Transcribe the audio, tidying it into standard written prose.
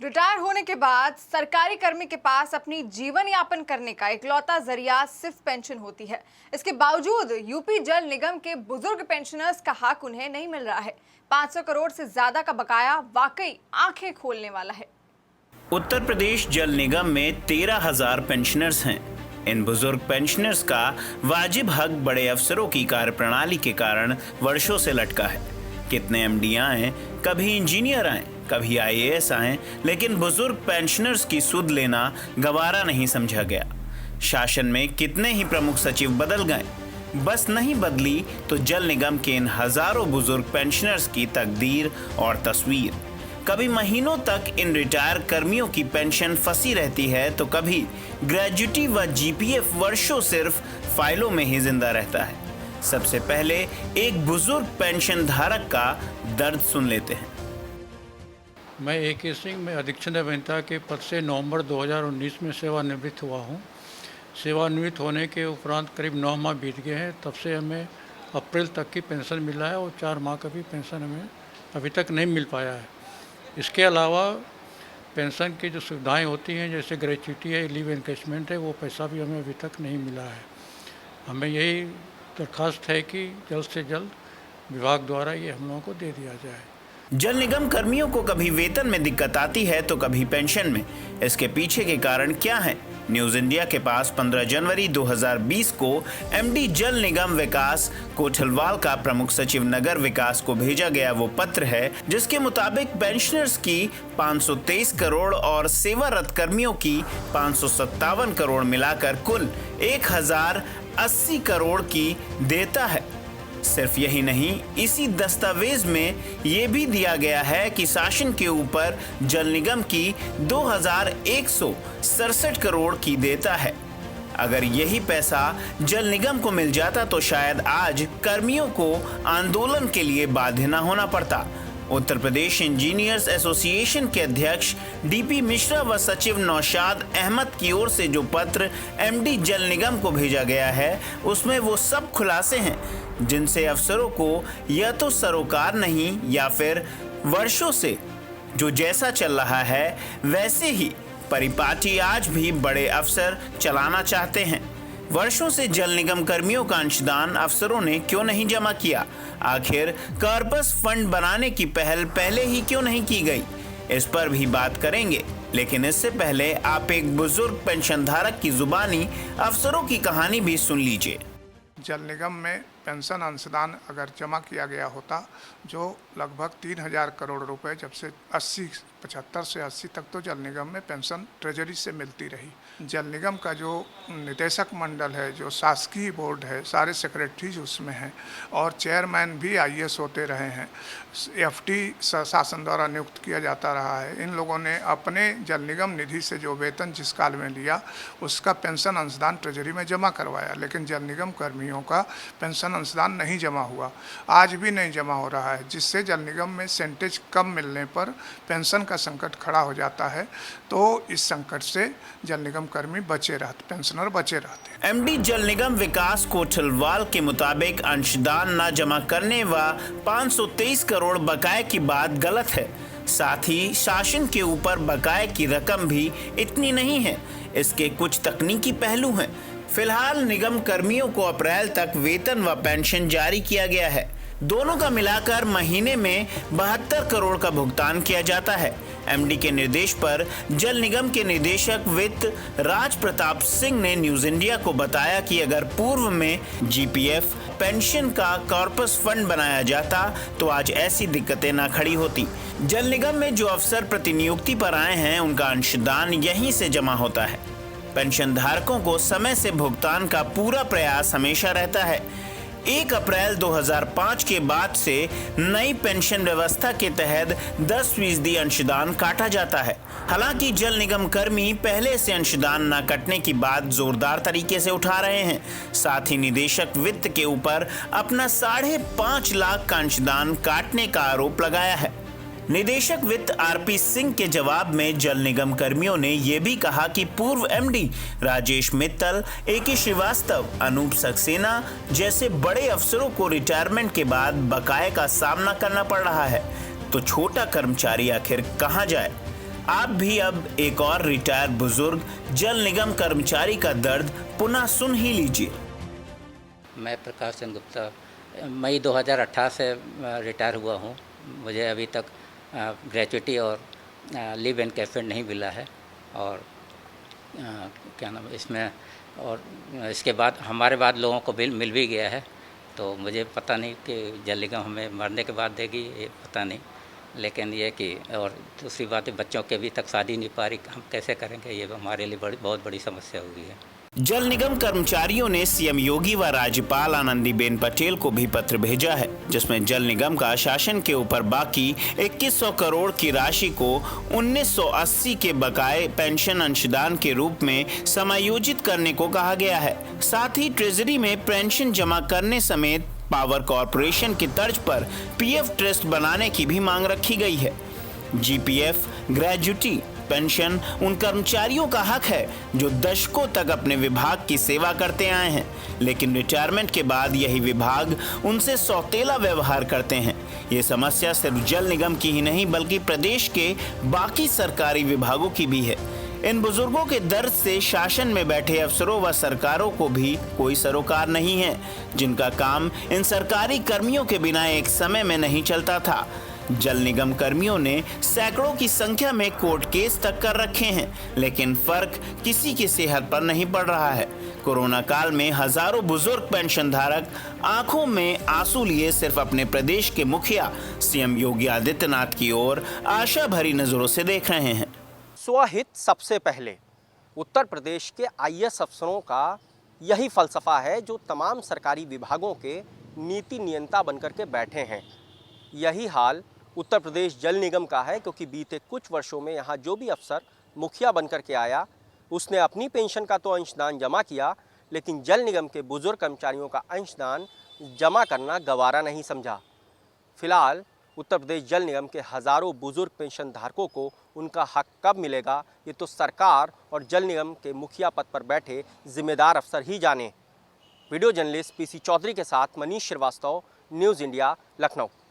Retire होने के बाद सरकारी कर्मी के पास अपनी जीवन यापन करने का इकलौता जरिया सिर्फ पेंशन होती है। इसके बावजूद यूपी जल निगम के बुजुर्ग पेंशनर्स का हक उन्हें नहीं मिल रहा है। 500 करोड़ से ज्यादा का बकाया वाकई आंखें खोलने वाला है। उत्तर प्रदेश जल निगम में 13,000 पेंशनर्स हैं। इन बुजुर्ग पेंशनर्स का वाजिब हक बड़े अफसरों की कार्यप्रणाली के कारण वर्षों से लटका है। कितने एमडी आए, कभी इंजीनियर आए, कभी आईएएस आए, लेकिन बुजुर्ग पेंशनर्स की सुध लेना गवारा नहीं समझा गया। शासन में कितने ही प्रमुख सचिव बदल गए, बस नहीं बदली तो जल निगम के इन हजारों बुजुर्ग पेंशनर्स की तकदीर और तस्वीर। कभी महीनों तक इन रिटायर कर्मियों की पेंशन फंसी रहती है, तो कभी ग्रेजुटी व जीपीएफ वर्षों सिर्फ फाइलों में ही जिंदा रहता है। सबसे पहले एक बुजुर्ग पेंशन धारक का दर्द सुन लेते हैं। मैं ए.के. सिंह में अधीक्षण अभियंता के पद से नवंबर 2019 में सेवानिवृत्त हुआ हूं। सेवानिवृत्त होने के उपरांत करीब 9 माह बीत गए हैं। तब से हमें अप्रैल तक की पेंशन मिला है और 4 माह का भी पेंशन हमें अभी तक नहीं मिल पाया है। इसके अलावा पेंशन की जो सुविधाएं होती हैं, जैसे ग्रेच्युटी है, लीव एनकैशमेंट है, वो पैसा भी हमें अभी तक नहीं मिला है। हमें यही दरख्वास्त है कि जल्द से जल्द विभाग द्वारा ये हम लोगों को दे दिया जाए। जल निगम कर्मियों को कभी वेतन में दिक्कत आती है तो कभी पेंशन में। इसके पीछे के कारण क्या है? न्यूज इंडिया के पास 15 जनवरी 2020 को एमडी जल निगम विकास कोठलवाल का प्रमुख सचिव नगर विकास को भेजा गया वो पत्र है, जिसके मुताबिक पेंशनर्स की 523 करोड़ और सेवारत कर्मियों की 557 करोड़ मिलाकर कुल 1080 करोड़ की देता है। सिर्फ यही नहीं, इसी दस्तावेज में ये भी दिया गया है कि शासन के ऊपर जल निगम की 2167 करोड़ की देता है। अगर यही पैसा जल निगम को मिल जाता तो शायद आज कर्मियों को आंदोलन के लिए बाध्य न होना पड़ता। उत्तर प्रदेश इंजीनियर्स एसोसिएशन के अध्यक्ष डीपी मिश्रा व सचिव नौशाद अहमद की ओर से जो पत्र एमडी जल निगम को भेजा गया है, उसमें वो सब खुलासे हैं जिनसे अफसरों को या तो सरोकार नहीं या फिर वर्षों से जो जैसा चल रहा है वैसे ही परिपाटी आज भी बड़े अफसर चलाना चाहते हैं। वर्षों से जल निगम कर्मियों का अंशदान अफसरों ने क्यों नहीं जमा किया? आखिर कॉर्पस फंड बनाने की पहल पहले ही क्यों नहीं की गई? इस पर भी बात करेंगे, लेकिन इससे पहले आप एक बुजुर्ग पेंशन धारक की जुबानी अफसरों की कहानी भी सुन लीजिए। जल निगम में पेंशन अंशदान अगर जमा किया गया होता, जो लगभग 3,000 करोड़ रुपए जब से 75 से 80 तक तो जल निगम में पेंशन ट्रेजरी से मिलती रही। जल निगम का जो निदेशक मंडल है, जो शासकीय बोर्ड है, सारे सेक्रेटरीज उसमें हैं और चेयरमैन भी आईएएस होते रहे हैं। एफटी शासन द्वारा नियुक्त किया जाता रहा है। इन लोगों ने अपने जल निगम निधि से जो वेतन जिस काल में लिया, उसका पेंशन अंशदान ट्रेजरी में जमा करवाया, लेकिन जल निगम कर्मियों का पेंशन अंशदान नहीं जमा हुआ, आज भी नहीं जमा हो रहा है, जिससे जल निगम में सेंटेज कम मिलने पर पेंशन का संकट खड़ा हो जाता है। तो इस संकट से जल निगम कर्मी बचे रहते, पेंशनर बचे रहते हैं। एमडी जल निगम विकास कोठलवाल के मुताबिक अंशदान न जमा करने व 523 करोड़ बकाये की बात गलत है। साथ ही शासन के ऊपर बकाये की रकम भी इतनी नहीं है। इसके कुछ तकनीकी पहलू हैं। फिलहाल निगम कर्मियों को अप्रैल तक वेतन व पेंशन जारी किया गया है। दोनों का मिलाकर महीने में 72 करोड़ का भुगतान किया जाता है। एमडी के निर्देश पर जल निगम के निदेशक वित्त राज प्रताप सिंह ने न्यूज इंडिया को बताया कि अगर पूर्व में जीपीएफ पेंशन का कॉर्पस फंड बनाया जाता तो आज ऐसी दिक्कतें न खड़ी होती। जल निगम में जो अफसर प्रतिनियुक्ति पर आए हैं, उनका अंशदान यहीं से जमा होता है। पेंशन धारकों को समय से भुगतान का पूरा प्रयास हमेशा रहता है। 1 अप्रैल 2005 के बाद से नई पेंशन व्यवस्था के तहत 10% अंशदान काटा जाता है। हालांकि जल निगम कर्मी पहले से अंशदान न कटने की बात जोरदार तरीके से उठा रहे हैं। साथ ही निदेशक वित्त के ऊपर अपना 5.5 लाख का अंशदान काटने का आरोप लगाया है। निदेशक वित्त आरपी सिंह के जवाब में जल निगम कर्मियों ने यह भी कहा कि पूर्व एमडी राजेश मित्तल, एके श्रीवास्तव, अनूप सक्सेना जैसे बड़े अफसरों को रिटायरमेंट के बाद बकाये का सामना करना पड़ रहा है, तो छोटा कर्मचारी आखिर कहां जाए? आप भी अब एक और रिटायर्ड बुजुर्ग जल निगम कर्मचारी का दर्द पुनः सुन ही लीजिए। मैं प्रकाश चंद्र गुप्ता मई 2018 से रिटायर हुआ हूँ। मुझे अभी तक ग्रेच्युटी और लीव एंड कैफेड नहीं मिला है और क्या नाम इसमें, और इसके बाद हमारे बाद लोगों को बिल मिल भी गया है। तो मुझे पता नहीं कि जल निगम हमें मरने के बाद देगी, ये पता नहीं। लेकिन ये कि और दूसरी बात है, बच्चों के अभी तक शादी नहीं पा रही, हम कैसे करेंगे, ये हमारे लिए बहुत बड़ी समस्या हो गई है। जल निगम कर्मचारियों ने सीएम योगी व राज्यपाल आनंदीबेन पटेल को भी पत्र भेजा है, जिसमें जल निगम का शासन के ऊपर बाकी 2100 करोड़ की राशि को 1980 के बकाये पेंशन अंशदान के रूप में समायोजित करने को कहा गया है। साथ ही ट्रेजरी में पेंशन जमा करने समेत पावर कॉरपोरेशन की तर्ज पर पीएफ ट्रस्ट बनाने की भी मांग रखी गई है। जीपीएफ ग्रेच्युटी पेंशन उन कर्मचारियों का हक है जो दशकों तक अपने विभाग की सेवा करते आए हैं, लेकिन रिटायरमेंट के बाद यही विभाग उनसे सौतेला व्यवहार करते हैं। ये समस्या सिर्फ जल निगम की ही नहीं बल्कि प्रदेश के बाकी सरकारी विभागों की भी है। इन बुजुर्गों के दर्द से शासन में बैठे अफसरों व सरकारों को भी कोई सरोकार नहीं है, जिनका काम इन सरकारी कर्मियों के बिना एक समय में नहीं चलता था। जल निगम कर्मियों ने सैकड़ों की संख्या में कोर्ट केस तक कर रखे हैं, लेकिन फर्क किसी की सेहत पर नहीं पड़ रहा है। कोरोना काल में हजारों बुजुर्ग पेंशन धारक आंखों में आंसू लिए सिर्फ अपने प्रदेश के मुखिया सीएम योगी आदित्यनाथ की ओर आशा भरी नजरों से देख रहे हैं। स्वहित सबसे पहले, उत्तर प्रदेश के आईएएस अफसरों का यही फलसफा है जो तमाम सरकारी विभागों के नीति नियंता बनकर के बैठे हैं। यही हाल उत्तर प्रदेश जल निगम का है, क्योंकि बीते कुछ वर्षों में यहाँ जो भी अफसर मुखिया बनकर के आया उसने अपनी पेंशन का तो अंशदान जमा किया, लेकिन जल निगम के बुजुर्ग कर्मचारियों का अंशदान जमा करना गवारा नहीं समझा। फिलहाल उत्तर प्रदेश जल निगम के हज़ारों बुजुर्ग पेंशन धारकों को उनका हक कब मिलेगा, ये तो सरकार और जल निगम के मुखिया पद पर बैठे जिम्मेदार अफसर ही जाने। वीडियो जर्नलिस्ट पीसी चौधरी के साथ मनीष श्रीवास्तव, न्यूज़ इंडिया, लखनऊ।